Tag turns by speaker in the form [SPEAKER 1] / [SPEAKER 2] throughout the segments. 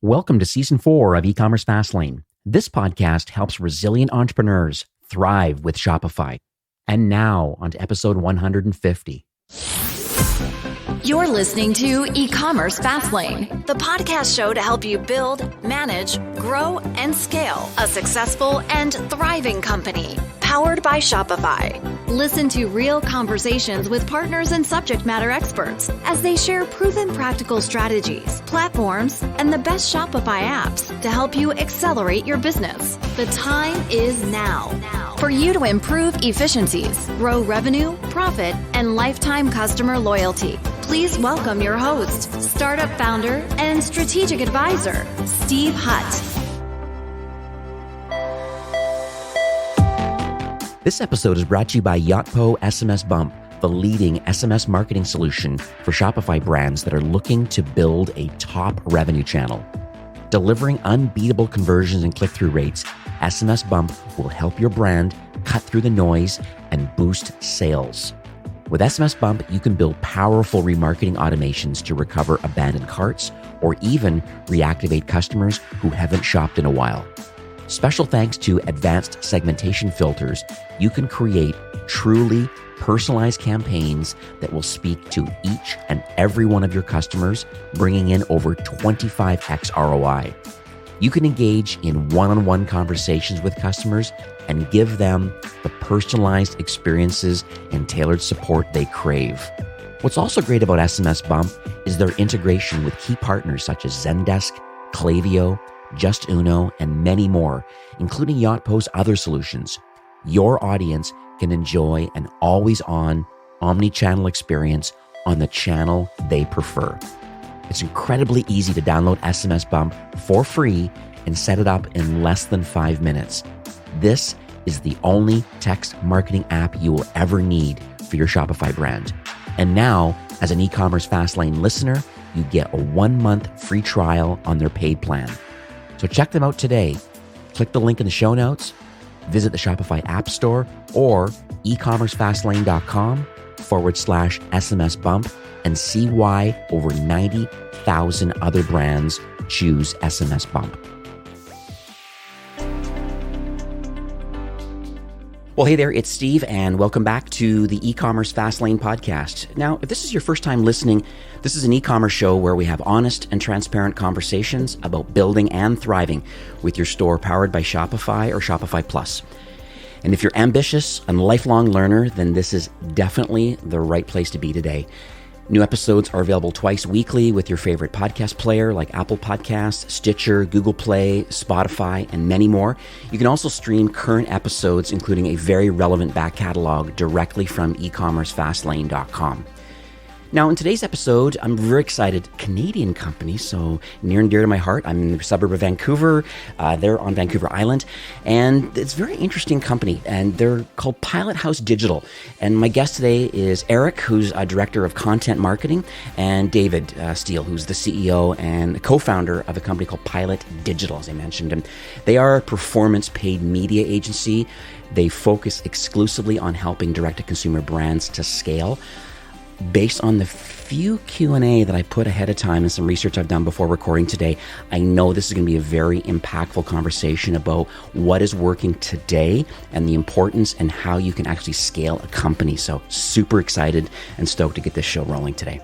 [SPEAKER 1] Welcome to Season 4 of E-commerce Fastlane. This podcast helps resilient entrepreneurs thrive with Shopify. And now, on to episode 150.
[SPEAKER 2] You're listening to E-commerce Fastlane, the podcast show to help you build, manage, grow, and scale a successful and thriving company, powered by Shopify. Listen to real conversations with partners and subject matter experts as they share proven practical strategies, platforms, and the best Shopify apps to help you accelerate your business. The time is now for you to improve efficiencies, grow revenue, profit, and lifetime customer loyalty. Please welcome your host, startup founder, and strategic advisor, Steve Hutt.
[SPEAKER 1] This episode is brought to you by Yotpo SMS Bump, the leading SMS marketing solution for Shopify brands that are looking to build a top revenue channel. Delivering unbeatable conversions and click-through rates, SMS Bump will help your brand cut through the noise and boost sales. With SMS Bump, you can build powerful remarketing automations to recover abandoned carts or even reactivate customers who haven't shopped in a while. Special thanks to advanced segmentation filters, you can create truly personalized campaigns that will speak to each and every one of your customers, bringing in over 25x ROI. You can engage in one-on-one conversations with customers and give them the personalized experiences and tailored support they crave. What's also great about SMS Bump is their integration with key partners such as Zendesk, Klaviyo, Just Uno, and many more, including Yotpo's other solutions. Your audience can enjoy an always-on, omni-channel experience on the channel they prefer. It's incredibly easy to download SMS Bump for free and set it up in less than 5 minutes. This is the only text marketing app you will ever need for your Shopify brand. And now, as an E-commerce Fastlane listener, you get a 1-month free trial on their paid plan. So check them out today. Click the link in the show notes, visit the Shopify App Store, or ecommercefastlane.com/SMS Bump and see why over 90,000 other brands choose SMS Bump. Well, hey there, it's Steve, and welcome back to the E-commerce Fastlane podcast. Now, if this is your first time listening, this is an e-commerce show where we have honest and transparent conversations about building and thriving with your store powered by Shopify or Shopify Plus. And if you're ambitious and lifelong learner, then this is definitely the right place to be today. New episodes are available twice weekly with your favorite podcast player like Apple Podcasts, Stitcher, Google Play, Spotify, and many more. You can also stream current episodes, including a very relevant back catalog, directly from ecommercefastlane.com. Now, in today's episode, I'm very excited. Canadian company, so near and dear to my heart. I'm in the suburb of Vancouver. They're on Vancouver Island, and it's a very interesting company, and they're called Pilot House Digital. And my guest today is Eric, who's a director of content marketing, and David Steele, who's the CEO and the co-founder of a company called Pilot Digital, as I mentioned. And they are a performance paid media agency. They focus exclusively on helping direct-to-consumer brands to scale. Based on the few Q&A that I put ahead of time and some research I've done before recording today, I know this is going to be a very impactful conversation about what is working today and the importance and how you can actually scale a company. So super excited and stoked to get this show rolling today.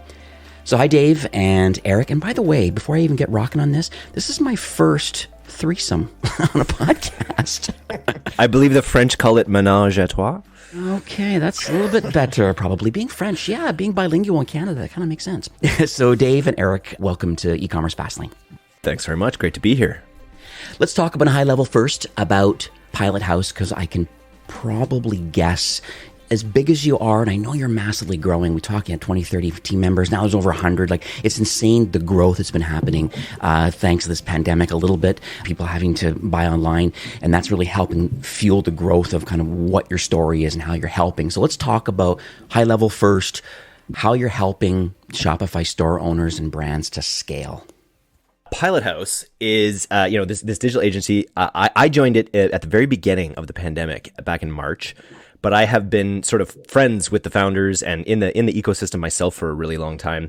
[SPEAKER 1] So hi, Dave and Eric. And by the way, before I even get rocking on this is my first threesome on a podcast.
[SPEAKER 3] I believe the French call it ménage à trois.
[SPEAKER 1] Okay, that's a little bit better, probably. Being French, yeah, being bilingual in Canada, that kind of makes sense. So Dave and Eric, welcome to E-commerce Fastlane.
[SPEAKER 3] Thanks very much. Great to be here.
[SPEAKER 1] Let's talk about a high level first about Pilot House, because I can probably guess, as big as you are, and I know you're massively growing. We're talking at 20, 30 team members. Now there's over 100. Like, it's insane, the growth that's been happening thanks to this pandemic a little bit. People having to buy online, and that's really helping fuel the growth of kind of what your story is and how you're helping. So let's talk about high level first, how you're helping Shopify store owners and brands to scale.
[SPEAKER 3] Pilot House is, this digital agency. I joined it at the very beginning of the pandemic back in March. But I have been sort of friends with the founders and in the ecosystem myself for a really long time.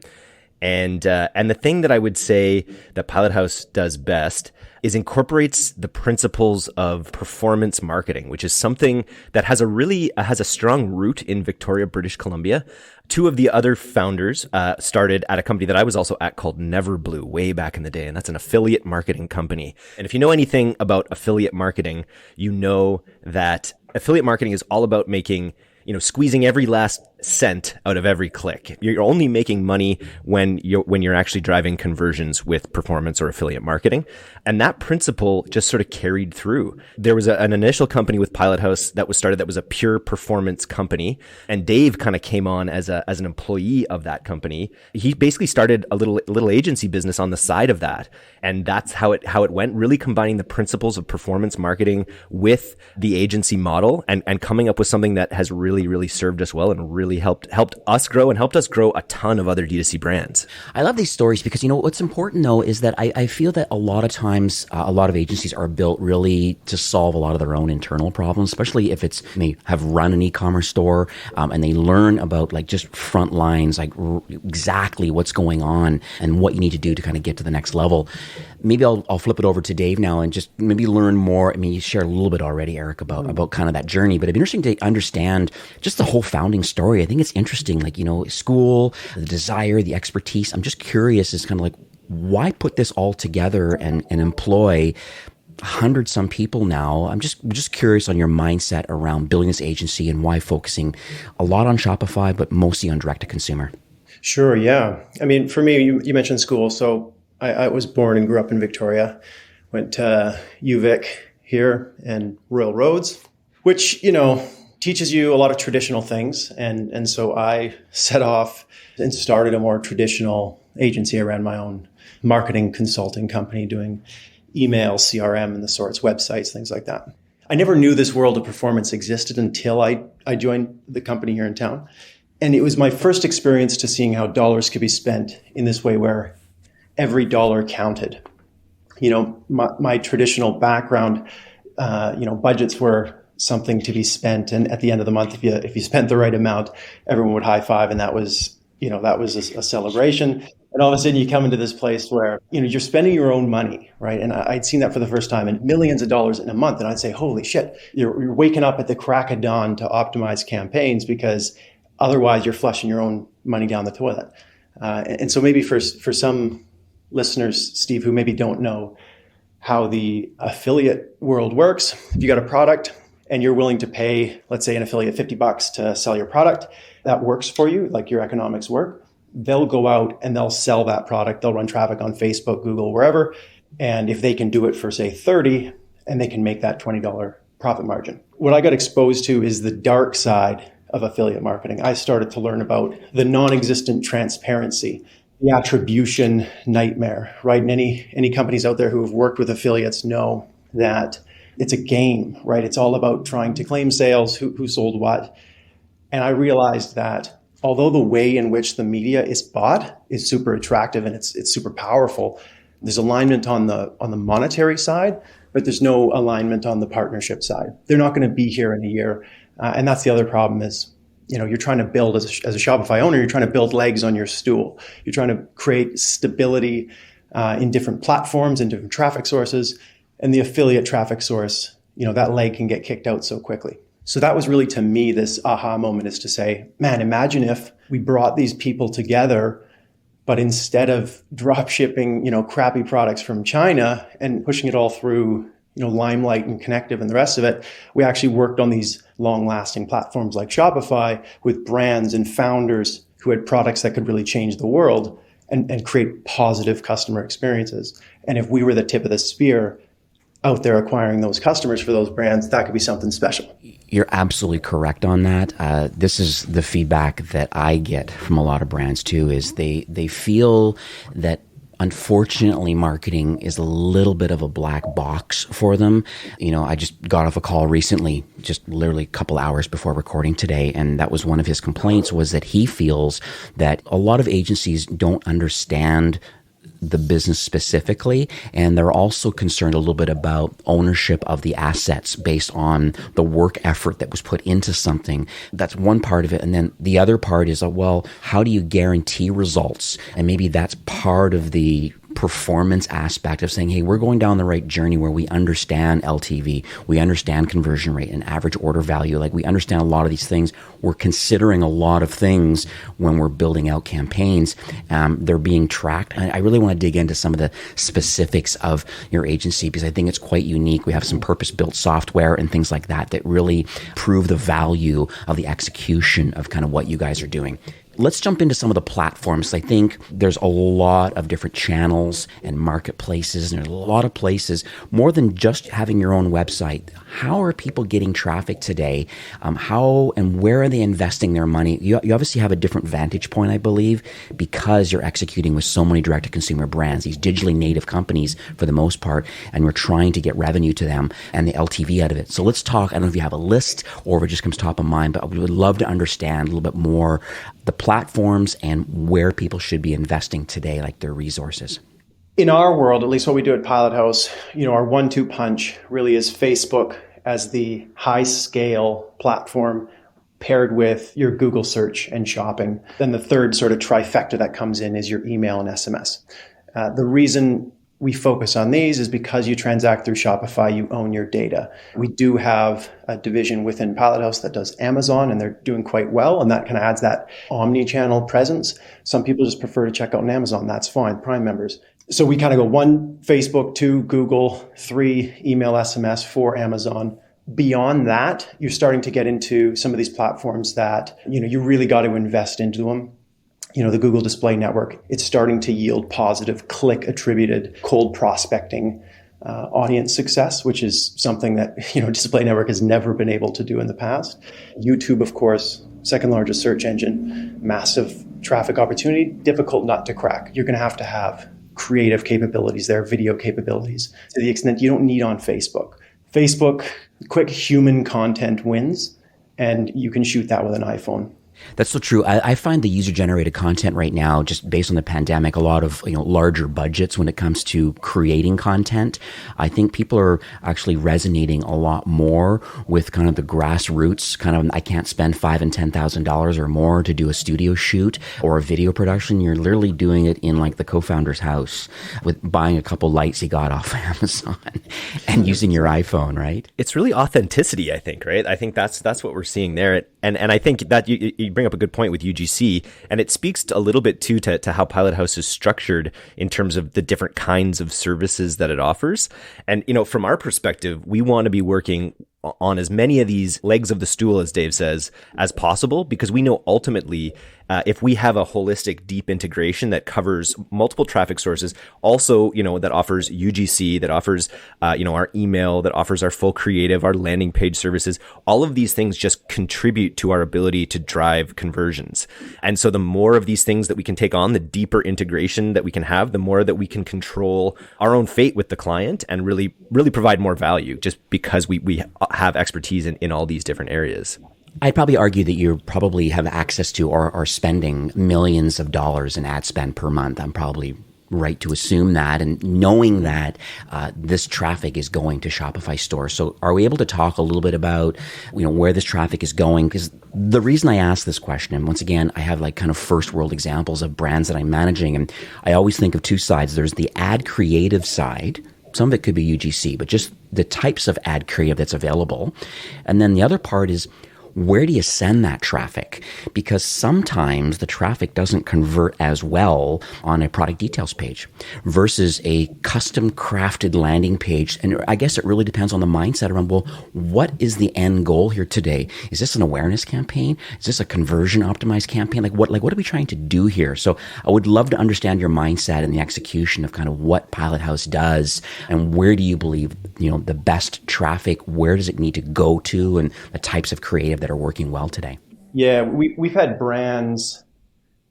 [SPEAKER 3] And the thing that I would say that Pilot House does best is incorporates the principles of performance marketing, which is something that has a strong root in Victoria, British Columbia. Two of the other founders started at a company that I was also at called Neverblue way back in the day, and that's an affiliate marketing company. And if you know anything about affiliate marketing, you know that affiliate marketing is all about making, squeezing every last cent out of every click. You're only making money when you're actually driving conversions with performance or affiliate marketing. And that principle just sort of carried through. There was an initial company with Pilot House that was started that was a pure performance company. And Dave kind of came on as an employee of that company. He basically started a little agency business on the side of that. And that's how it went, really combining the principles of performance marketing with the agency model and coming up with something that has really, really served us well and really helped us grow and helped us grow a ton of other D2C brands.
[SPEAKER 1] I love these stories because, what's important though is that I feel that a lot of times, a lot of agencies are built really to solve a lot of their own internal problems, especially if they have run an e-commerce store, and they learn about just front lines, exactly what's going on and what you need to do to kind of get to the next level. Maybe I'll flip it over to Dave now and just maybe learn more. I mean, you shared a little bit already, Eric, about kind of that journey, but it'd be interesting to understand just the whole founding story. I think it's interesting, school, the desire, the expertise. I'm just curious as kind of why put this all together and employ 100 some people now? I'm just curious on your mindset around building this agency and why focusing a lot on Shopify, but mostly on direct to consumer.
[SPEAKER 4] Sure. Yeah. I mean, for me, you mentioned school. So I was born and grew up in Victoria, went to UVic here and Royal Roads, which, teaches you a lot of traditional things. And so I set off and started a more traditional agency. I ran my own marketing consulting company doing email, CRM and the sorts, websites, things like that. I never knew this world of performance existed until I joined the company here in town. And it was my first experience to seeing how dollars could be spent in this way where every dollar counted. My traditional background, budgets were something to be spent. And at the end of the month, if you spent the right amount, everyone would high five. And that was a celebration. And all of a sudden you come into this place where, you're spending your own money, right? And I'd seen that for the first time, and millions of dollars in a month. And I'd say, holy shit, you're waking up at the crack of dawn to optimize campaigns because otherwise you're flushing your own money down the toilet. And so maybe for some listeners, Steve, who maybe don't know how the affiliate world works, if you got a product and you're willing to pay, let's say an affiliate $50 to sell your product, that works for you, like your economics work. They'll go out and they'll sell that product. They'll run traffic on Facebook, Google, wherever. And if they can do it for say 30, and they can make that $20 profit margin. What I got exposed to is the dark side of affiliate marketing. I started to learn about the non-existent transparency, the attribution nightmare, right? And any companies out there who have worked with affiliates know that it's a game, right? It's all about trying to claim sales, who sold what. And I realized that although the way in which the media is bought is super attractive and it's super powerful, there's alignment on the monetary side, but there's no alignment on the partnership side. They're not going to be here in a year. And that's the other problem is, you're trying to build as a Shopify owner, you're trying to build legs on your stool. You're trying to create stability in different platforms and different traffic sources. And the affiliate traffic source, that leg can get kicked out so quickly. So that was really, to me, this aha moment is to say, man, imagine if we brought these people together, but instead of drop shipping, crappy products from China and pushing it all through, Limelight and Connective and the rest of it, we actually worked on these long-lasting platforms like Shopify with brands and founders who had products that could really change the world and create positive customer experiences. And if we were the tip of the spear out there acquiring those customers for those brands, that could be something special.
[SPEAKER 1] You're absolutely correct on that. This is the feedback that I get from a lot of brands too, is they feel that unfortunately marketing is a little bit of a black box for them. I just got off a call recently, just literally a couple hours before recording today, and that was one of his complaints, was that he feels that a lot of agencies don't understand the business specifically, and they're also concerned a little bit about ownership of the assets based on the work effort that was put into something. That's one part of it. And then the other part is, well, how do you guarantee results? And maybe that's part of the performance aspect of saying, hey, we're going down the right journey where we understand LTV, we understand conversion rate and average order value. Like, we understand a lot of these things. We're considering a lot of things when we're building out campaigns. They're being tracked. And I really want to dig into some of the specifics of your agency because I think it's quite unique. We have some purpose-built software and things like that that really prove the value of the execution of kind of what you guys are doing. Let's jump into some of the platforms. I think there's a lot of different channels and marketplaces, and there's a lot of places, more than just having your own website. How are people getting traffic today? How and where are they investing their money? You obviously have a different vantage point, I believe, because you're executing with so many direct-to-consumer brands, these digitally native companies for the most part, and we're trying to get revenue to them and the LTV out of it. So let's talk. I don't know if you have a list or if it just comes top of mind, but we would love to understand a little bit more the platforms and where people should be investing today, like their resources.
[SPEAKER 4] In our world, at least what we do at Pilot House, our 1-2 punch really is Facebook as the high scale platform paired with your Google search and shopping. Then the third sort of trifecta that comes in is your email and SMS. The reason we focus on these is because you transact through Shopify, you own your data. We do have a division within Pilot House that does Amazon, and they're doing quite well, and that kind of adds that omni-channel presence. Some people just prefer to check out on Amazon. That's fine, Prime members. So we kind of go 1, Facebook, 2, Google, 3, email, SMS, 4, Amazon. Beyond that, you're starting to get into some of these platforms that, you really got to invest into them. The Google Display Network, it's starting to yield positive click attributed cold prospecting audience success, which is something that, Display Network has never been able to do in the past. YouTube, of course, second largest search engine, massive traffic opportunity, difficult nut to crack. You're going to have creative capabilities there, video capabilities, to the extent you don't need on Facebook. Facebook, quick human content wins, and you can shoot that with an iPhone.
[SPEAKER 1] That's so true. I find the user-generated content right now, just based on the pandemic, a lot of larger budgets when it comes to creating content. I think people are actually resonating a lot more with kind of the grassroots kind of. I can't spend $5,000 and $10,000 or more to do a studio shoot or a video production. You're literally doing it in like the co-founder's house with buying a couple lights he got off Amazon and using your iPhone, right?
[SPEAKER 3] It's really authenticity, I think, right? I think that's what we're seeing there, and I think that you bring up a good point with UGC, and it speaks a little bit too to how Pilot House is structured in terms of the different kinds of services that it offers. And, from our perspective, we want to be working on as many of these legs of the stool, as Dave says, as possible, because we know ultimately if we have a holistic, deep integration that covers multiple traffic sources, also, that offers UGC, that offers, our email, that offers our full creative, our landing page services, all of these things just contribute to our ability to drive conversions. And so the more of these things that we can take on, the deeper integration that we can have, the more that we can control our own fate with the client and really, really provide more value just because we have expertise in all these different areas.
[SPEAKER 1] I'd probably argue that you probably have access to or are spending millions of dollars in ad spend per month. I'm probably right to assume that, and knowing that this traffic is going to Shopify stores. So are we able to talk a little bit about, where this traffic is going? Because the reason I ask this question, and once again, I have like kind of first world examples of brands that I'm managing, and I always think of two sides. There's the ad creative side. Some of it could be UGC, but just the types of ad creative that's available. And then the other part is, where do you send that traffic? Because sometimes the traffic doesn't convert as well on a product details page versus a custom crafted landing page. And I guess it really depends on the mindset around, well, what is the end goal here today? Is this an awareness campaign? Is this a conversion optimized campaign? What are we trying to do here? So I would love to understand your mindset and the execution of kind of what Pilot House does, and where do you believe, the best traffic, where does it need to go to, and the types of creative that are working well today?
[SPEAKER 4] Yeah, we've had brands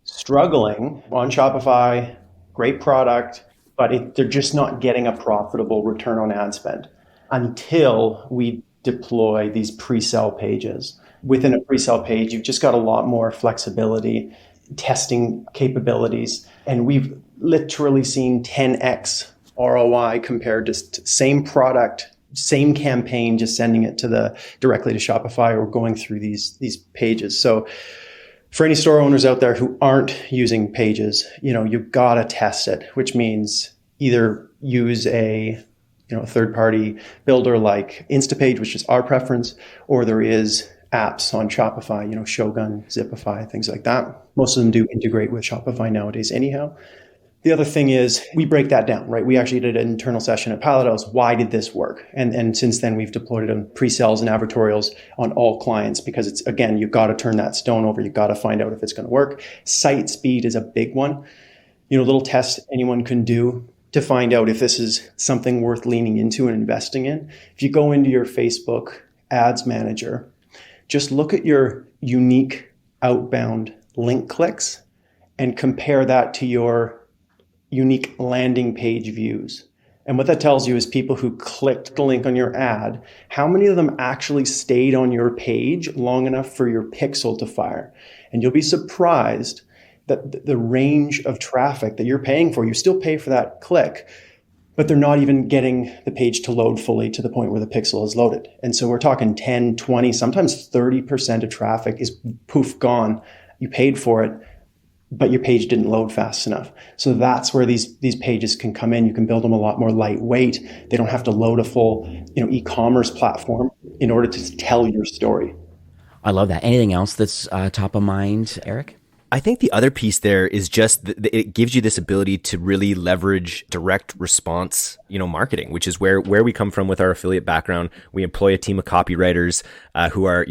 [SPEAKER 4] struggling on Shopify, great product, but they're just not getting a profitable return on ad spend until we deploy these pre-sale pages. Within a pre-sale page, you've just got a lot more flexibility, testing capabilities, and we've literally seen 10x ROI compared to same product, same campaign, just sending it directly to Shopify or going through these pages. So for any store owners out there who aren't using pages, you've got to test it, which means either use a third-party builder like Instapage, which is our preference, or there is apps on Shopify, Shogun, Zipify, things like that. Most of them do integrate with Shopify nowadays anyhow. The other thing is we break that down, right? We actually did an internal session at Pallet House. Why did this work? And since then, we've deployed it on pre-sales and advertorials on all clients because it's, again, you've got to turn that stone over. You've got to find out if it's going to work. Site speed is a big one. Little test anyone can do to find out if this is something worth leaning into and investing in. If you go into your Facebook ads manager, just look at your unique outbound link clicks and compare that to your unique landing page views. And what that tells you is people who clicked the link on your ad, how many of them actually stayed on your page long enough for your pixel to fire? And you'll be surprised that the range of traffic that you're paying for, you still pay for that click, but they're not even getting the page to load fully to the point where the pixel is loaded. And so we're talking 10, 20, sometimes 30% of traffic is poof gone. You paid for it, but your page didn't load fast enough. So that's where these pages can come in. You can build them a lot more lightweight. They don't have to load a full, e-commerce platform in order to tell your story.
[SPEAKER 1] I love that. Anything else that's top of mind, Eric?
[SPEAKER 3] I think the other piece there is just it gives you this ability to really leverage direct response, marketing, which is where we come from with our affiliate background. We employ a team of copywriters who are,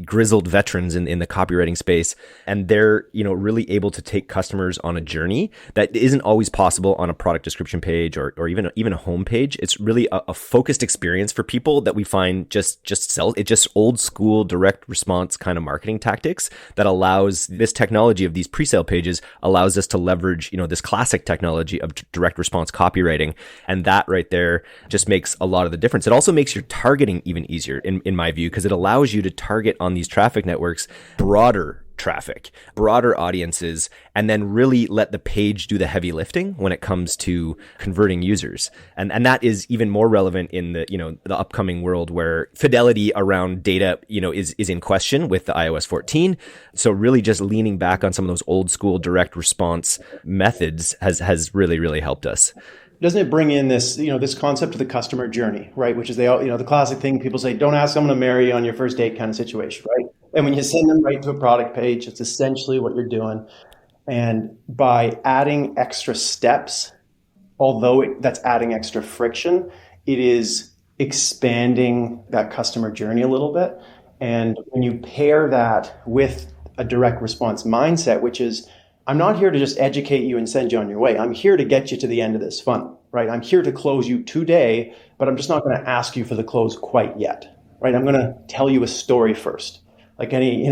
[SPEAKER 3] grizzled veterans in the copywriting space. And they're, really able to take customers on a journey that isn't always possible on a product description page or even a home page. It's really a focused experience for people that we find just old school direct response kind of marketing tactics that allows this technology of these pre-sale pages allows us to leverage, this classic technology of direct response copywriting. And that right there just makes a lot of the difference. It also makes your targeting even easier in my view, because it allows you to target on these traffic networks broader traffic, broader audiences, and then really let the page do the heavy lifting when it comes to converting users. And that is even more relevant in the upcoming world where fidelity around data, is in question with the iOS 14. So really just leaning back on some of those old school direct response methods has really, really helped us.
[SPEAKER 4] Doesn't it bring in this, this concept of the customer journey, right? Which is the classic thing people say, don't ask someone to marry you on your first date kind of situation, right? And when you send them right to a product page, it's essentially what you're doing. And by adding extra steps, although that's adding extra friction, it is expanding that customer journey a little bit. And when you pair that with a direct response mindset, which is, I'm not here to just educate you and send you on your way. I'm here to get you to the end of this funnel, right? I'm here to close you today, but I'm just not going to ask you for the close quite yet, right? I'm going to tell you a story first. Like any,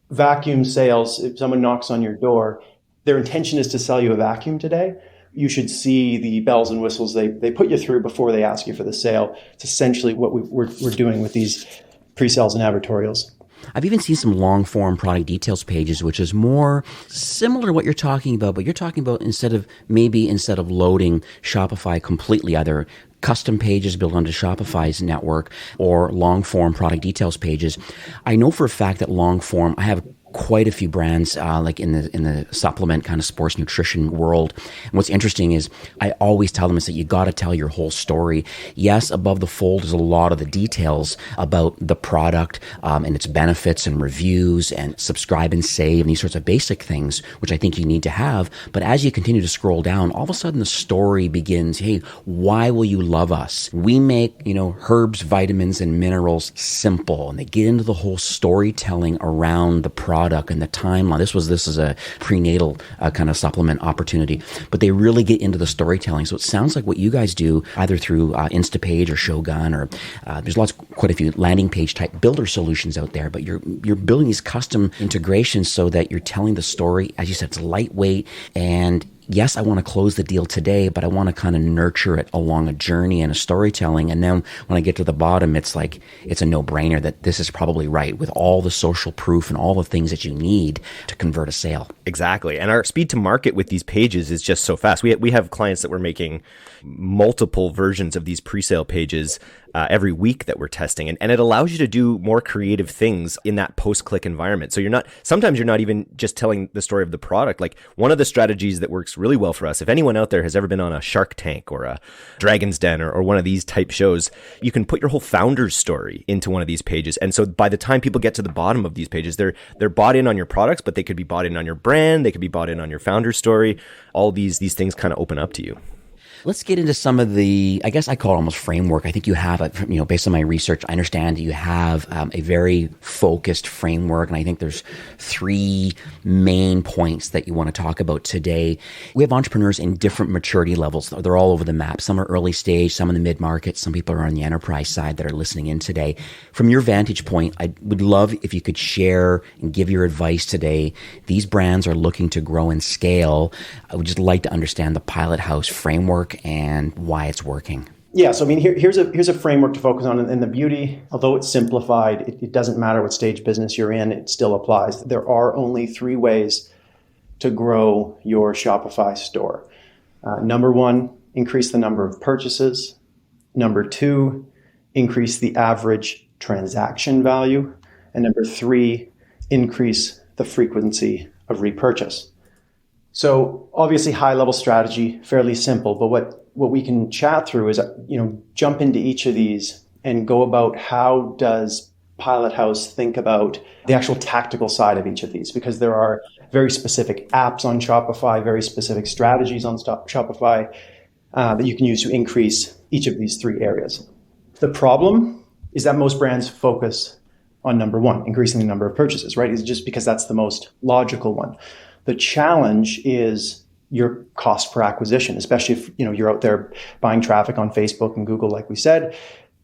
[SPEAKER 4] vacuum sales, if someone knocks on your door, their intention is to sell you a vacuum today. You should see the bells and whistles they put you through before they ask you for the sale. It's essentially what we're doing with these pre-sales and advertorials.
[SPEAKER 1] I've even seen some long-form product details pages, which is more similar to what you're talking about, but you're talking about instead of loading Shopify completely, either custom pages built onto Shopify's network or long-form product details pages. I know for a fact that long-form, I have quite a few brands like in the supplement kind of sports nutrition world. And what's interesting is I always tell them is that you got to tell your whole story. Yes, above the fold is a lot of the details about the product and its benefits and reviews and subscribe and save and these sorts of basic things, which I think you need to have. But as you continue to scroll down, all of a sudden the story begins, hey, why will you love us? We make, herbs, vitamins, and minerals simple. And they get into the whole storytelling around the product and the timeline. This is a prenatal kind of supplement opportunity, but they really get into the storytelling. So it sounds like what you guys do, either through Instapage or Shogun, or there's quite a few landing page type builder solutions out there. But you're building these custom integrations so that you're telling the story, as you said, it's lightweight and yes, I want to close the deal today, but I want to kind of nurture it along a journey and a storytelling. And then when I get to the bottom, it's like, it's a no-brainer that this is probably right with all the social proof and all the things that you need to convert a sale.
[SPEAKER 3] Exactly. And our speed to market with these pages is just so fast. We have clients that we're making multiple versions of these pre-sale pages every week that we're testing. And it allows you to do more creative things in that post-click environment. So sometimes you're not even just telling the story of the product. Like one of the strategies that works really well for us, if anyone out there has ever been on a Shark Tank or a Dragon's Den or one of these type shows, you can put your whole founder's story into one of these pages. And so by the time people get to the bottom of these pages, they're bought in on your products, but they could be bought in on your brand. They could be bought in on your founder's story. All these things kind of open up to you.
[SPEAKER 1] Let's get into some of the, I guess I call it almost framework. I think you have, based on my research, I understand that you have a very focused framework. And I think there's 3 main points that you want to talk about today. We have entrepreneurs in different maturity levels. They're all over the map. Some are early stage, some in the mid-market, some people are on the enterprise side that are listening in today. From your vantage point, I would love if you could share and give your advice today. These brands are looking to grow and scale. I would just like to understand the Pilot House framework and why it's working.
[SPEAKER 4] Yeah, so I mean, here's a framework to focus on, and the beauty, although it's simplified, it doesn't matter what stage business you're in, it still applies. There are only 3 ways to grow your Shopify store. Number 1, increase the number of purchases. Number 2, increase the average transaction value. And number 3, increase the frequency of repurchase. So obviously high level strategy, fairly simple, but what we can chat through is, jump into each of these and go about how does Pilot House think about the actual tactical side of each of these, because there are very specific apps on Shopify, very specific strategies on Shopify that you can use to increase each of these 3 areas. The problem is that most brands focus on number 1, increasing the number of purchases, right? It's just because that's the most logical one. The challenge is your cost per acquisition, especially if you're out there buying traffic on Facebook and Google, like we said.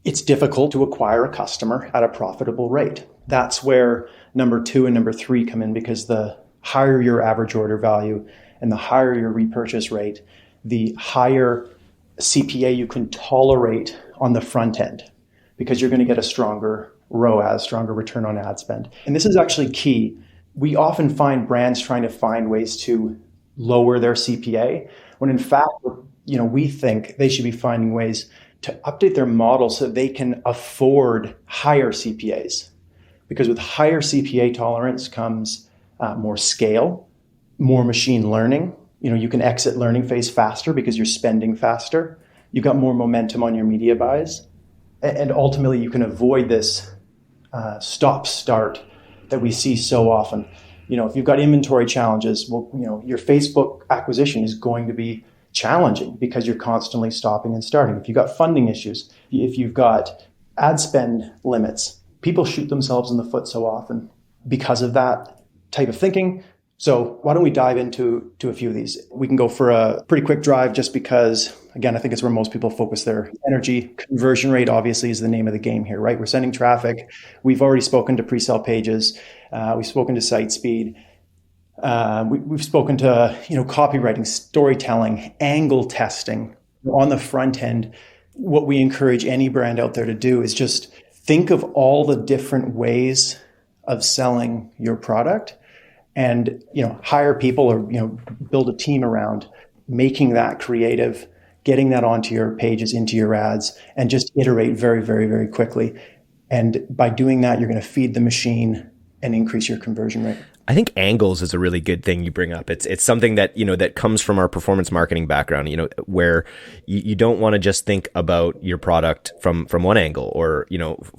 [SPEAKER 4] It's difficult to acquire a customer at a profitable rate. That's where number 2 and number 3 come in, because the higher your average order value and the higher your repurchase rate, the higher CPA you can tolerate on the front end, because you're going to get a stronger ROAS, stronger return on ad spend. And this is actually key. We often find brands trying to find ways to lower their CPA, when in fact, we think they should be finding ways to update their model so they can afford higher CPAs. Because with higher CPA tolerance comes more scale, more machine learning. You can exit learning phase faster because you're spending faster. You've got more momentum on your media buys. And ultimately, you can avoid this stop-start that we see so often. If you've got inventory challenges, your Facebook acquisition is going to be challenging because you're constantly stopping and starting. If you've got funding issues, if you've got ad spend limits, people shoot themselves in the foot so often because of that type of thinking. So why don't we dive into a few of these? We can go for a pretty quick drive just because, again, I think it's where most people focus their energy. Conversion rate obviously is the name of the game here, right? We're sending traffic. We've already spoken to pre-sale pages. We've spoken to site speed. We've spoken to copywriting, storytelling, angle testing. On the front end, what we encourage any brand out there to do is just think of all the different ways of selling your product, and hire people or build a team around making that creative, getting that onto your pages, into your ads, and just iterate very, very, very quickly. And by doing that, you're going to feed the machine and increase your conversion rate.
[SPEAKER 3] I think angles is a really good thing you bring up. It's something that, that comes from our performance marketing background, where you don't want to just think about your product from one angle or,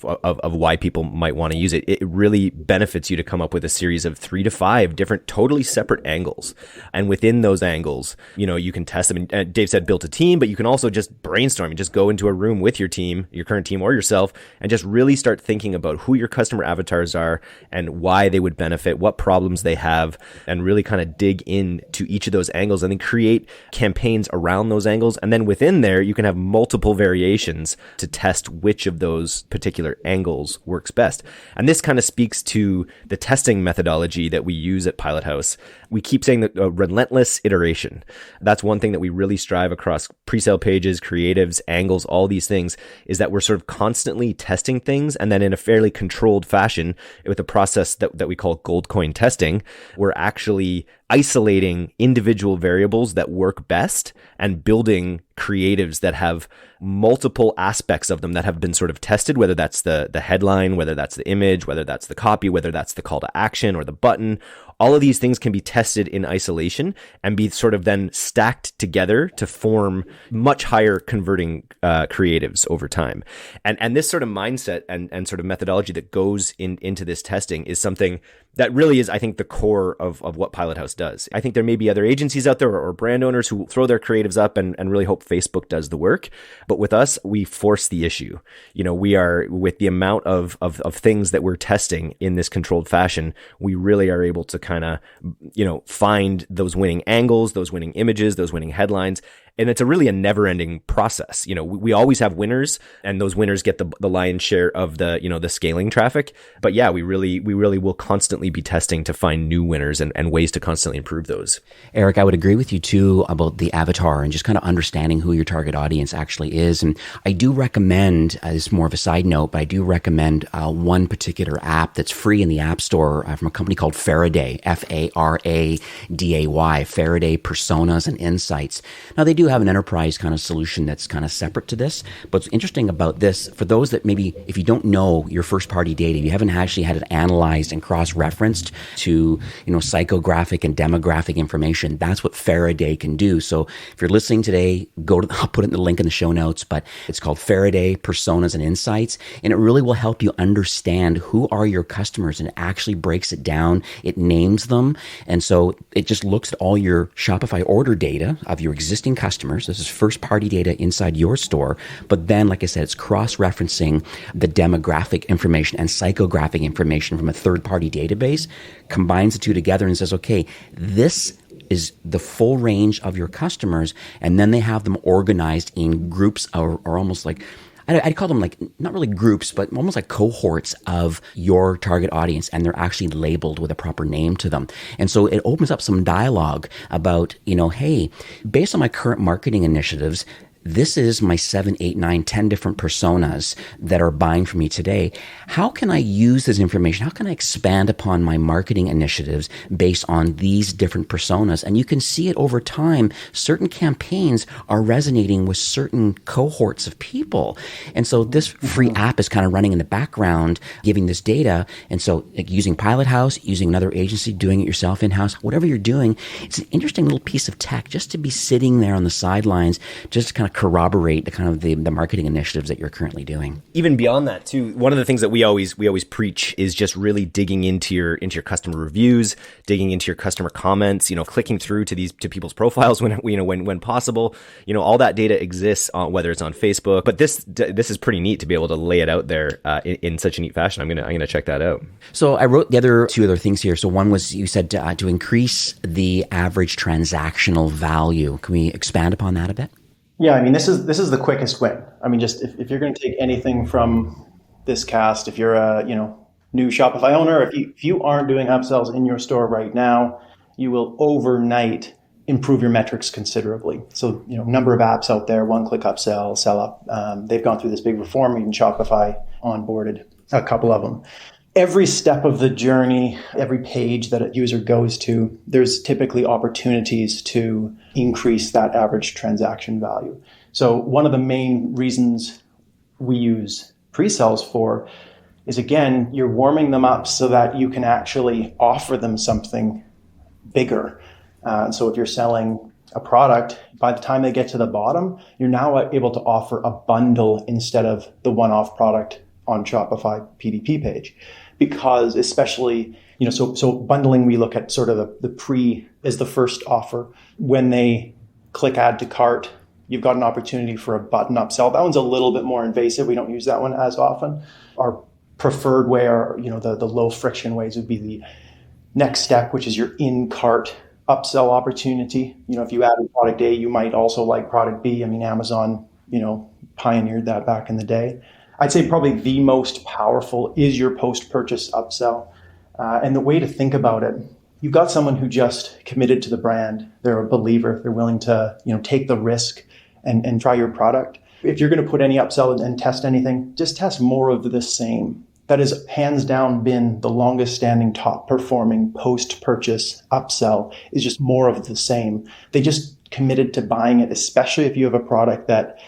[SPEAKER 3] of why people might want to use it. It really benefits you to come up with a series of 3 to 5 different, totally separate angles. And within those angles, you can test them. And Dave said built a team, but you can also just brainstorm and just go into a room with your team, your current team or yourself, and just really start thinking about who your customer avatars are and why they would benefit, what problems problems they have, and really kind of dig into each of those angles and then create campaigns around those angles. And then within there, you can have multiple variations to test which of those particular angles works best. And this kind of speaks to the testing methodology that we use at Pilot House. We keep saying that relentless iteration. That's one thing that we really strive across pre-sale pages, creatives, angles, all these things, is that we're sort of constantly testing things, and then in a fairly controlled fashion with a process that we call gold coin testing, we're actually isolating individual variables that work best and building creatives that have multiple aspects of them that have been sort of tested, whether that's the headline, whether that's the image, whether that's the copy, whether that's the call to action or the button. All of these things can be tested in isolation and be sort of then stacked together to form much higher converting creatives over time. And this sort of mindset and sort of methodology that goes into this testing is something that really is, I think, the core of what Pilot House does. I think there may be other agencies out there or brand owners who throw their creatives up and really hope Facebook does the work. But with us, we force the issue. We are, with the amount of things that we're testing in this controlled fashion, we really are able to kind of, find those winning angles, those winning images, those winning headlines. And it's really a never-ending process. We always have winners, and those winners get the lion's share of the scaling traffic. But yeah, we really will constantly be testing to find new winners and ways to constantly improve those.
[SPEAKER 1] Eric, I would agree with you too about the avatar and just kind of understanding who your target audience actually is. And I do recommend, it's more of a side note, but I do recommend one particular app that's free in the App Store from a company called Faraday, Faraday, Faraday Personas and Insights. Now, they do have an enterprise kind of solution that's kind of separate to this. But what's interesting about this, for those that maybe, if you don't know your first party data, you haven't actually had it analyzed and cross-referenced to, psychographic and demographic information, that's what Faraday can do. So if you're listening today, I'll put it in the link in the show notes, but it's called Faraday Personas and Insights. And it really will help you understand who are your customers, and it actually breaks it down. It names them. And so it just looks at all your Shopify order data of your existing customers. This is first party data inside your store. But then, like I said, it's cross-referencing the demographic information and psychographic information from a third party database, combines the two together and says, okay, this is the full range of your customers. And then they have them organized in groups or almost like, I'd call them like, not really groups, but almost like cohorts of your target audience, and they're actually labeled with a proper name to them. And so it opens up some dialogue about, hey, based on my current marketing initiatives, this is my 7, 8, 9, 10 different personas that are buying from me today. How can I use this information? How can I expand upon my marketing initiatives based on these different personas? And you can see it over time. Certain campaigns are resonating with certain cohorts of people. And so this free app is kind of running in the background, giving this data. And so using Pilot House, using another agency, doing it yourself in-house, whatever you're doing, it's an interesting little piece of tech just to be sitting there on the sidelines, just to kind of corroborate the kind of the marketing initiatives that you're currently doing.
[SPEAKER 3] Even beyond that too, one of the things that we always preach is just really digging into your customer reviews, digging into your customer comments, clicking through to people's profiles when possible. All that data exists on, whether it's on Facebook. But this is pretty neat to be able to lay it out there in such a neat fashion. I'm gonna check that out.
[SPEAKER 1] So I wrote the two other things here. So one was, you said to increase the average transactional value. Can we expand upon that a bit?
[SPEAKER 4] Yeah, this is the quickest win. Just if you're going to take anything from this cast, if you're a new Shopify owner, if you aren't doing upsells in your store right now, you will overnight improve your metrics considerably. So number of apps out there, one-click upsell, sell up. They've gone through this big reform. Even Shopify onboarded a couple of them. Every step of the journey, every page that a user goes to, there's typically opportunities to increase that average transaction value. So one of the main reasons we use pre-sales for is, again, you're warming them up so that you can actually offer them something bigger. So if you're selling a product, by the time they get to the bottom, you're now able to offer a bundle instead of the one-off product on Shopify PDP page. Because especially, so bundling, we look at sort of the pre as the first offer. When they click add to cart, you've got an opportunity for a button upsell. That one's a little bit more invasive. We don't use that one as often. Our preferred way, or the low friction ways, would be the next step, which is your in-cart upsell opportunity. If you added product A, you might also like product B. I mean, Amazon, pioneered that back in the day. I'd say probably the most powerful is your post-purchase upsell. And the way to think about it, you've got someone who just committed to the brand. They're a believer. They're willing to, take the risk and try your product. If you're going to put any upsell and test anything, just test more of the same. That has hands down been the longest standing, top performing post-purchase upsell, is just more of the same. They just committed to buying it, especially if you have a product that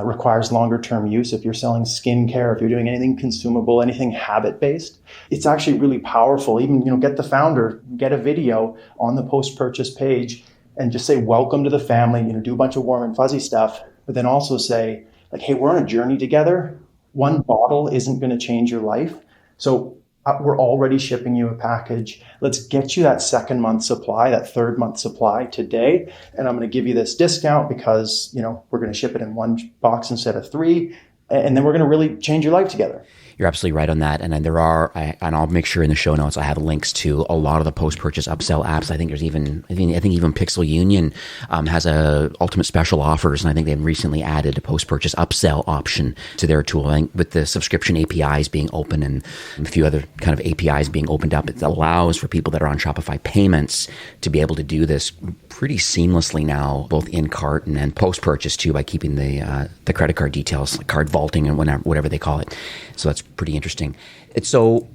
[SPEAKER 4] requires longer term use. If you're selling skincare, if you're doing anything consumable, anything habit based, it's actually really powerful. Even, get the founder, get a video on the post-purchase page and just say, welcome to the family, do a bunch of warm and fuzzy stuff, but then also say like, hey, we're on a journey together. One bottle isn't going to change your life. So we're already shipping you a package. Let's get you that second month supply, that third month supply today. And I'm going to give you this discount because, we're going to ship it in one box instead of three. And then we're going to really change your life together.
[SPEAKER 1] You're absolutely right on that. And then and I'll make sure in the show notes, I have links to a lot of the post-purchase upsell apps. I think there's even Pixel Union has a ultimate special offers. And I think they've recently added a post-purchase upsell option to their tool. I think with the subscription APIs being open and a few other kind of APIs being opened up, it allows for people that are on Shopify payments to be able to do this pretty seamlessly now, both in cart and then post-purchase too, by keeping the credit card details, like card vaulting and whatever they call it. So that's pretty interesting. So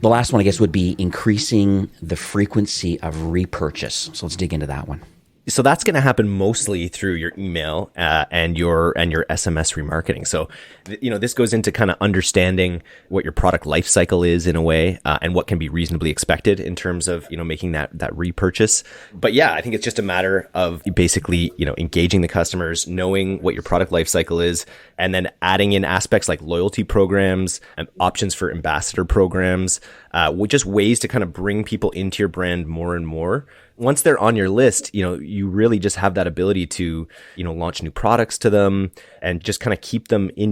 [SPEAKER 1] the last one, I guess, would be increasing the frequency of repurchase. So let's dig into that one.
[SPEAKER 3] So that's going to happen mostly through your email and your SMS remarketing. So, this goes into kind of understanding what your product life cycle is in a way, and what can be reasonably expected in terms of, making that repurchase. But yeah, I think it's just a matter of basically, engaging the customers, knowing what your product life cycle is, and then adding in aspects like loyalty programs and options for ambassador programs, just ways to kind of bring people into your brand more and more. Once they're on your list, you really just have that ability to, launch new products to them and just kind of keep them in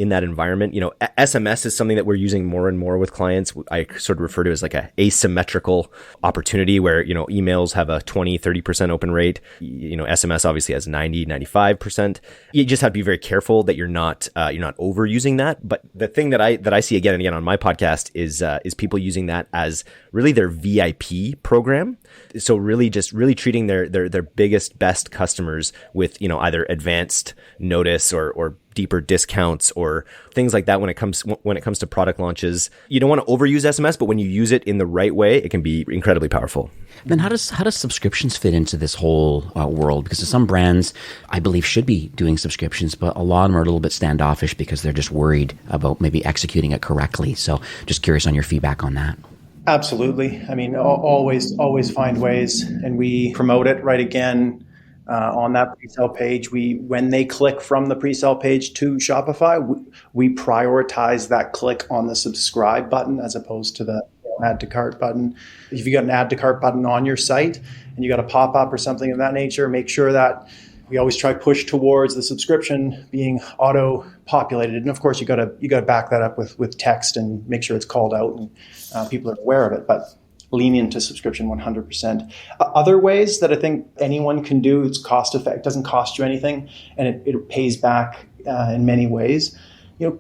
[SPEAKER 3] that environment. SMS is something that we're using more and more with clients. I sort of refer to it as like a asymmetrical opportunity where, emails have a 20-30% open rate. SMS obviously has 90-95%. You just have to be very careful that you're not overusing that. But the thing that I see again and again on my podcast is people using that as really their VIP program. So really treating their biggest, best customers with, either advanced notice or deeper discounts or things like that when it comes to product launches. You don't want to overuse SMS, but when you use it in the right way, it can be incredibly powerful.
[SPEAKER 1] Then how does subscriptions fit into this whole world? Because some brands, I believe, should be doing subscriptions, but a lot of them are a little bit standoffish because they're just worried about maybe executing it correctly. So just curious on your feedback on that.
[SPEAKER 4] Absolutely. I mean, always find ways, and we promote it right again on that pre-sale page. When they click from the pre-sale page to Shopify, we prioritize that click on the subscribe button as opposed to the add to cart button. If you got an add to cart button on your site and you got a pop-up or something of that nature, make sure that we always try push towards the subscription being auto populated. And of course, you got to back that up with text and make sure it's called out and people are aware of it. But lean into subscription 100%. Other ways that I think anyone can do, it's cost effective, doesn't cost you anything, and it pays back in many ways.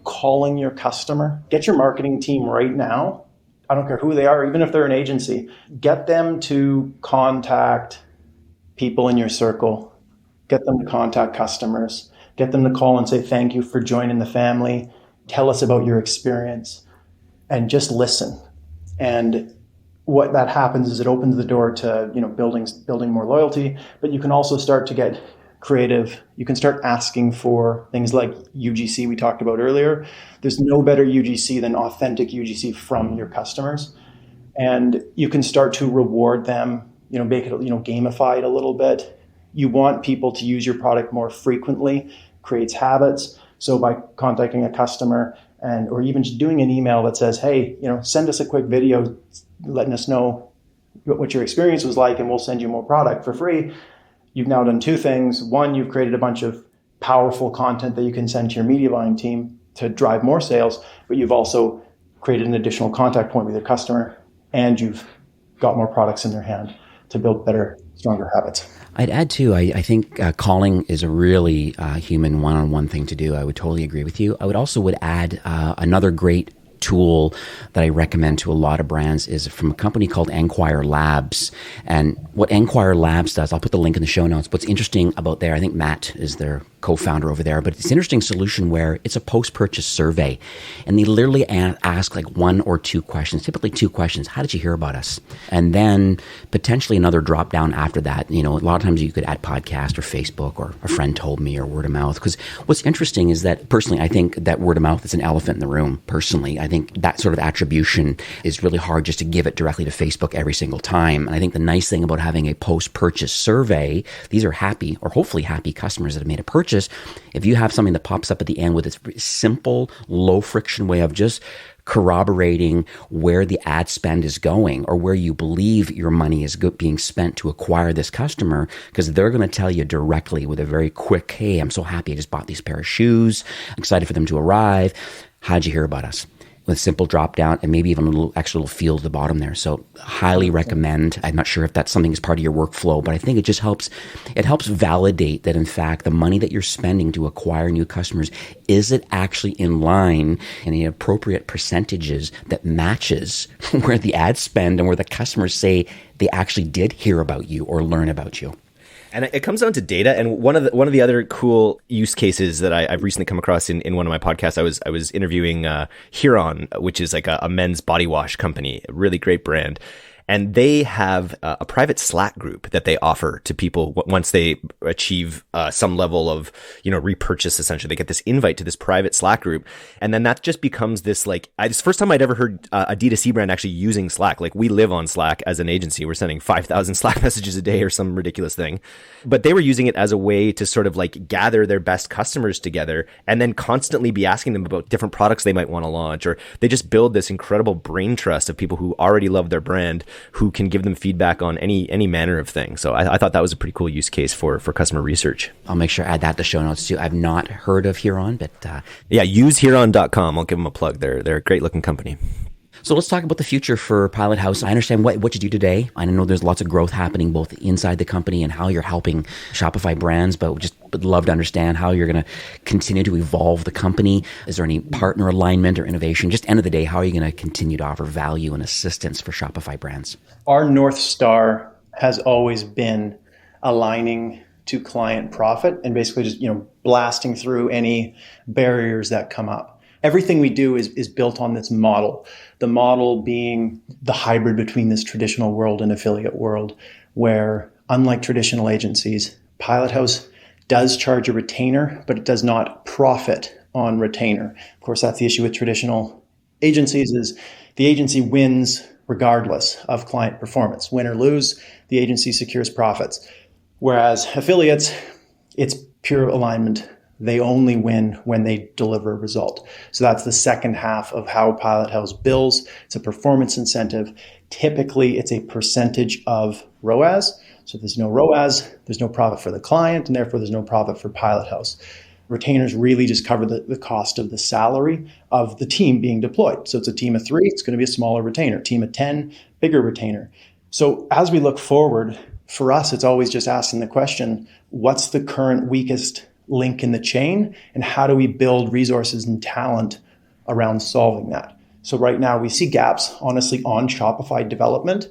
[SPEAKER 4] Calling your customer, get your marketing team right now. I don't care who they are, even if they're an agency, get them to contact people in your circle. Get them to contact customers. Get them to call and say, thank you for joining the family. Tell us about your experience. And just listen. And what that happens is it opens the door to building more loyalty. But you can also start to get creative. You can start asking for things like UGC we talked about earlier. There's no better UGC than authentic UGC from your customers. And you can start to reward them, make it, gamify it a little bit. You want people to use your product more frequently, creates habits. So by contacting a customer or even just doing an email that says, hey, send us a quick video letting us know what your experience was like and we'll send you more product for free. You've now done two things. One, you've created a bunch of powerful content that you can send to your media buying team to drive more sales, but you've also created an additional contact point with your customer and you've got more products in their hand to build better, stronger habits.
[SPEAKER 1] I'd add too, I think calling is a really human one-on-one thing to do. I would totally agree with you. I would add another great tool that I recommend to a lot of brands is from a company called Enquire Labs. And what Enquire Labs does, I'll put the link in the show notes. What's interesting about there, I think Matt is their co-founder over there, but it's an interesting solution where it's a post-purchase survey. And they literally ask like one or two questions, typically two questions. How did you hear about us? And then potentially another drop down after that. You know, a lot of times you could add podcast or Facebook or a friend told me or word of mouth. Because what's interesting is that personally, I think that word of mouth is an elephant in the room. Personally, I think that sort of attribution is really hard just to give it directly to Facebook every single time. And I think the nice thing about having a post-purchase survey, these are happy or hopefully happy customers that have made a purchase. If you have something that pops up at the end with this simple, low friction way of just corroborating where the ad spend is going or where you believe your money is being spent to acquire this customer, because they're going to tell you directly with a very quick, hey, I'm so happy I just bought these pair of shoes. I'm excited for them to arrive. How'd you hear about us? With simple drop down and maybe even a little extra little field at the bottom there. So highly recommend. I'm not sure if that's something as part of your workflow, but I think it just helps. It helps validate that in fact, the money that you're spending to acquire new customers, is it actually in line in the appropriate percentages that matches where the ad spend and where the customers say they actually did hear about you or learn about you.
[SPEAKER 3] And it comes down to data. And one of the other cool use cases that I've recently come across in one of my podcasts, I was interviewing Huron, which is like a men's body wash company, a really great brand. And they have a private Slack group that they offer to people once they achieve some level of, repurchase. Essentially, they get this invite to this private Slack group, and then that just becomes this like. It's the first time I'd ever heard a DTC brand actually using Slack. Like, we live on Slack as an agency. We're sending 5,000 Slack messages a day or some ridiculous thing, but they were using it as a way to sort of like gather their best customers together and then constantly be asking them about different products they might want to launch, or they just build this incredible brain trust of people who already love their brand, who can give them feedback on any manner of thing. So I thought that was a pretty cool use case for customer research.
[SPEAKER 1] I'll make sure I add that to show notes too. I've not heard of Huron, but
[SPEAKER 3] yeah, use Huron.com. I'll give them a plug. They're a great looking company.
[SPEAKER 1] So let's talk about the future for Pilot House. I understand what you do today. I know there's lots of growth happening both inside the company and how you're helping Shopify brands, but just would love to understand how you're going to continue to evolve the company. Is there any partner alignment or innovation? Just end of the day, how are you going to continue to offer value and assistance for Shopify brands?
[SPEAKER 4] Our North Star has always been aligning to client profit and basically just, blasting through any barriers that come up. Everything we do is built on this model. The model being the hybrid between this traditional world and affiliate world, where unlike traditional agencies, Pilot House does charge a retainer, but it does not profit on retainer. Of course, that's the issue with traditional agencies is the agency wins regardless of client performance. Win or lose, the agency secures profits. Whereas affiliates, it's pure alignment. They only win when they deliver a result. So that's the second half of how Pilot House bills. It's a performance incentive. Typically, it's a percentage of ROAS. So if there's no ROAS, there's no profit for the client, and therefore there's no profit for Pilot House. Retainers really just cover the cost of the salary of the team being deployed. So it's a team of 3, it's going to be a smaller retainer. Team of 10, bigger retainer. So as we look forward, for us, it's always just asking the question, what's the current weakest link in the chain, and how do we build resources and talent around solving that? So right now we see gaps, honestly, on Shopify development.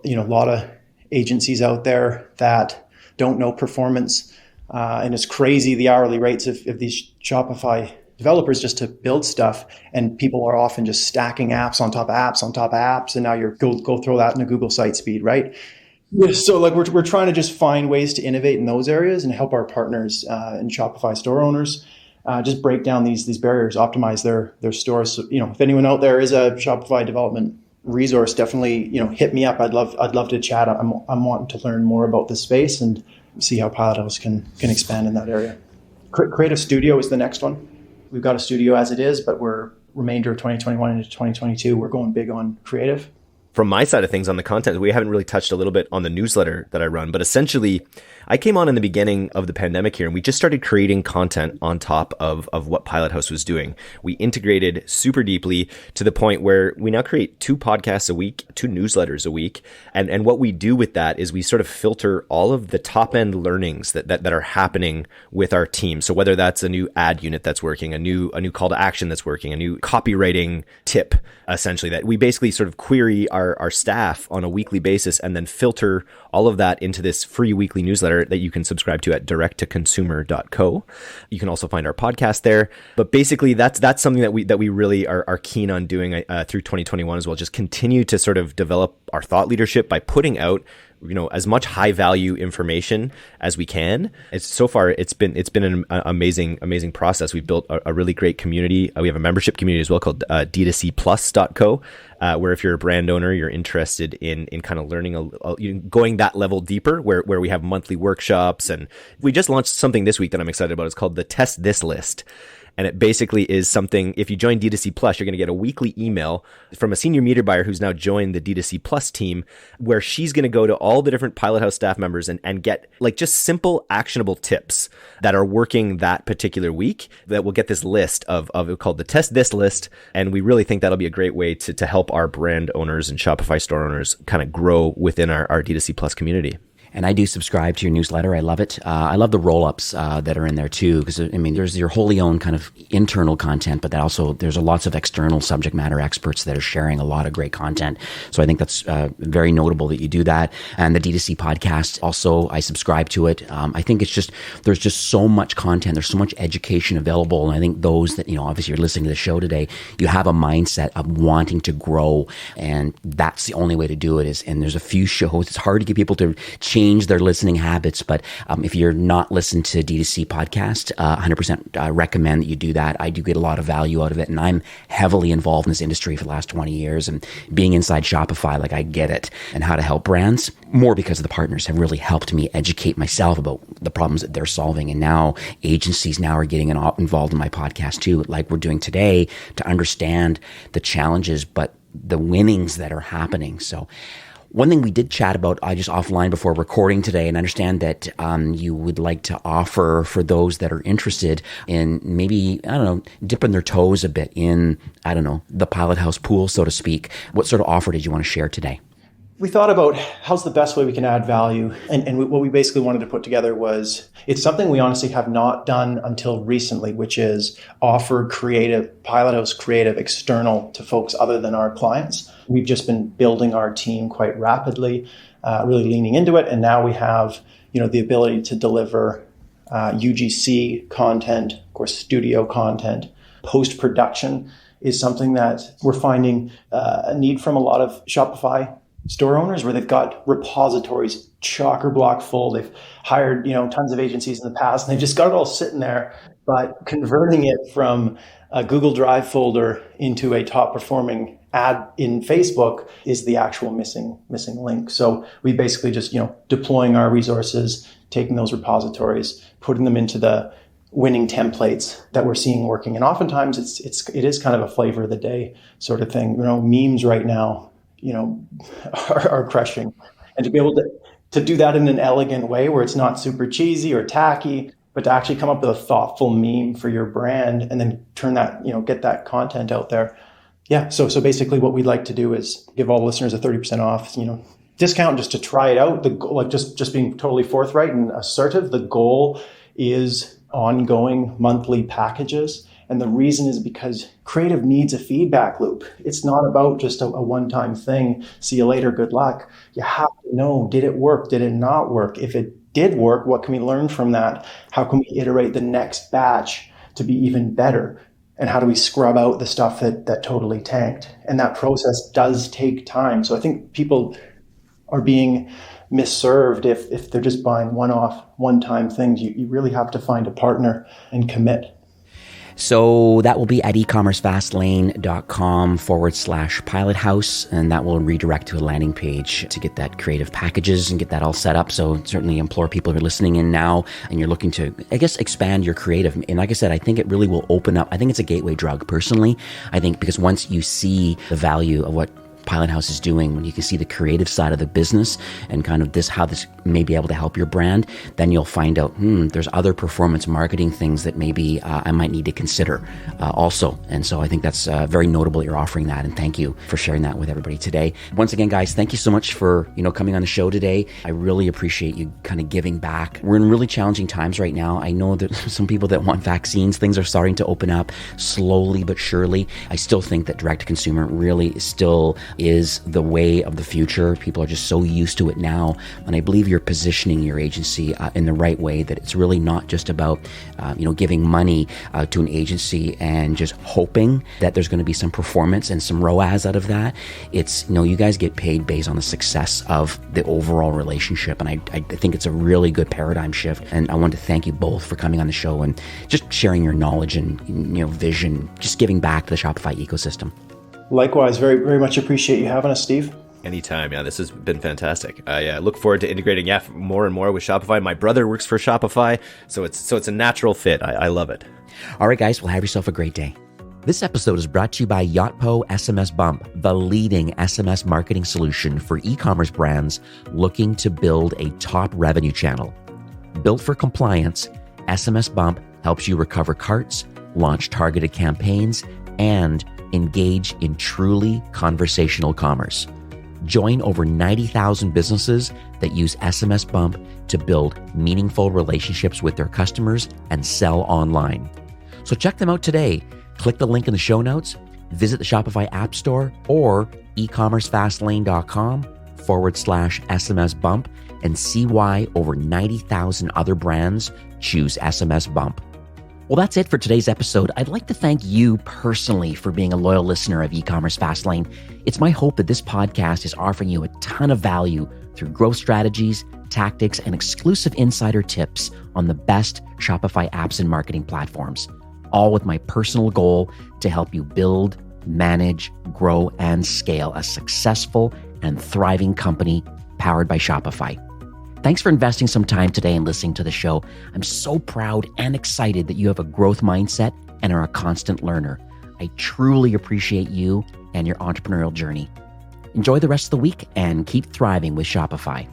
[SPEAKER 4] A lot of agencies out there that don't know performance, and it's crazy the hourly rates of these Shopify developers just to build stuff, and people are often just stacking apps on top of apps on top of apps, and now you're go throw that in a Google site speed, right? So like we're trying to just find ways to innovate in those areas and help our partners and Shopify store owners just break down these barriers, optimize their stores. So, if anyone out there is a Shopify development resource, definitely hit me up. I'd love to chat. I'm wanting to learn more about this space and see how Pilot House can expand in that area. Creative Studio is the next one. We've got a studio as it is, but we're remainder of 2021 into 2022. We're going big on creative.
[SPEAKER 3] from my side of things on the content, we haven't really touched a little bit on the newsletter that I run, but essentially I came on in the beginning of the pandemic here and we just started creating content on top of what Pilot House was doing. We integrated super deeply to the point where we now create 2 podcasts a week, 2 newsletters a week. And what we do with that is we sort of filter all of the top end learnings that are happening with our team. So whether that's a new ad unit that's working, a new call to action that's working, a new copywriting tip, essentially, that we basically sort of query our staff on a weekly basis and then filter all of that into this free weekly newsletter that you can subscribe to at directtoconsumer.co. You can also find our podcast there. But basically, that's something that we really are keen on doing through 2021 as well. Just continue to sort of develop our thought leadership by putting out as much high value information as we can. So far it's been an amazing process. We've built a really great community. We have a membership community as well called DTCplus.co, where if you're a brand owner, you're interested in kind of learning going that level deeper, where we have monthly workshops. And we just launched something this week that I'm excited about. It's called the Test This List. And it basically is something, if you join D2C Plus, you're going to get a weekly email from a senior media buyer who's now joined the D2C Plus team, where she's going to go to all the different Pilot House staff members and get like just simple actionable tips that are working that particular week, that will get this list of called the Test This List. And we really think that'll be a great way to help our brand owners and Shopify store owners kind of grow within our D2C Plus community.
[SPEAKER 1] And I do subscribe to your newsletter. I love it. I love the roll-ups that are in there too, because I mean, there's your wholly owned kind of internal content, but that also there's lots of external subject matter experts that are sharing a lot of great content. So I think that's very notable that you do that. And the D2C podcast, also I subscribe to it. I think it's just there's just so much content. There's so much education available, and I think those that obviously you're listening to the show today, you have a mindset of wanting to grow, and that's the only way to do it. And there's a few shows. It's hard to get people to change their listening habits. But if you're not listening to D2C podcast, 100% recommend that you do that. I do get a lot of value out of it. And I'm heavily involved in this industry for the last 20 years. And being inside Shopify, like I get it and how to help brands more because the partners have really helped me educate myself about the problems that they're solving. And now agencies now are getting involved in my podcast too, like we're doing today, to understand the challenges, but the winnings that are happening. So one thing we did chat about, just offline before recording today, and understand that you would like to offer for those that are interested in maybe, dipping their toes a bit in, the Pilot House pool, so to speak. What sort of offer did you want to share today?
[SPEAKER 4] We thought about how's the best way we can add value. And what we basically wanted to put together was, it's something we honestly have not done until recently, which is offer Pilot House creative external to folks other than our clients. We've just been building our team quite rapidly, really leaning into it. And now we have, the ability to deliver UGC content, of course, studio content. Post-production is something that we're finding a need from a lot of Shopify store owners, where they've got repositories chock-a-block full. They've hired, tons of agencies in the past, and they've just got it all sitting there. But converting it from a Google Drive folder into a top-performing ad in Facebook is the actual missing link. So we basically just, deploying our resources, taking those repositories, putting them into the winning templates that we're seeing working. And oftentimes it is kind of a flavor of the day sort of thing. Memes right now, are crushing. And to be able to do that in an elegant way where it's not super cheesy or tacky, but to actually come up with a thoughtful meme for your brand and then turn that, get that content out there. Yeah. So basically what we'd like to do is give all listeners a 30% off, discount just to try it out. Just being totally forthright and assertive. The goal is ongoing monthly packages. And the reason is because creative needs a feedback loop. It's not about just a one-time thing. See you later. Good luck. You have to know, did it work? Did it not work? If it did work, what can we learn from that? How can we iterate the next batch to be even better? And how do we scrub out the stuff that totally tanked? And that process does take time. So I think people are being misserved if they're just buying one-off, one-time things. You really have to find a partner and commit.
[SPEAKER 1] So that will be at ecommercefastlane.com/Pilot House, and that will redirect to a landing page to get that creative packages and get that all set up. So certainly implore people who are listening in now and you're looking to, expand your creative. And like I said, I think it really will open up. I think it's a gateway drug personally. I think because once you see the value of what Pilot House is doing, when you can see the creative side of the business and kind of how this may be able to help your brand, then you'll find out, there's other performance marketing things that maybe I might need to consider also. And so I think that's very notable that you're offering that. And thank you for sharing that with everybody today. Once again, guys, thank you so much for, coming on the show today. I really appreciate you kind of giving back. We're in really challenging times right now. I know that some people that want vaccines, things are starting to open up slowly but surely. I still think that direct to consumer really still is the way of the future. People are just so used to it now. And I believe you're positioning your agency in the right way, that it's really not just about, giving money to an agency and just hoping that there's going to be some performance and some ROAS out of that. It's, you guys get paid based on the success of the overall relationship. And I think it's a really good paradigm shift. And I want to thank you both for coming on the show and just sharing your knowledge and, vision, just giving back to the Shopify ecosystem.
[SPEAKER 4] Likewise, very, very much appreciate you having us, Steve.
[SPEAKER 3] Anytime. Yeah, this has been fantastic. I look forward to integrating more and more with Shopify. My brother works for Shopify, so it's a natural fit. I love it.
[SPEAKER 1] All right, guys, well, have yourself a great day. This episode is brought to you by Yotpo SMS Bump, the leading SMS marketing solution for e-commerce brands looking to build a top revenue channel. Built for compliance, SMS Bump helps you recover carts, launch targeted campaigns, and engage in truly conversational commerce. Join over 90,000 businesses that use SMS Bump to build meaningful relationships with their customers and sell online. So check them out today. Click the link in the show notes, visit the Shopify App Store or ecommercefastlane.com/SMS Bump and see why over 90,000 other brands choose SMS Bump. Well, that's it for today's episode. I'd like to thank you personally for being a loyal listener of E-commerce Fastlane. It's my hope that this podcast is offering you a ton of value through growth strategies, tactics, and exclusive insider tips on the best Shopify apps and marketing platforms, all with my personal goal to help you build, manage, grow, and scale a successful and thriving company powered by Shopify. Thanks for investing some time today and listening to the show. I'm so proud and excited that you have a growth mindset and are a constant learner. I truly appreciate you and your entrepreneurial journey. Enjoy the rest of the week and keep thriving with Shopify.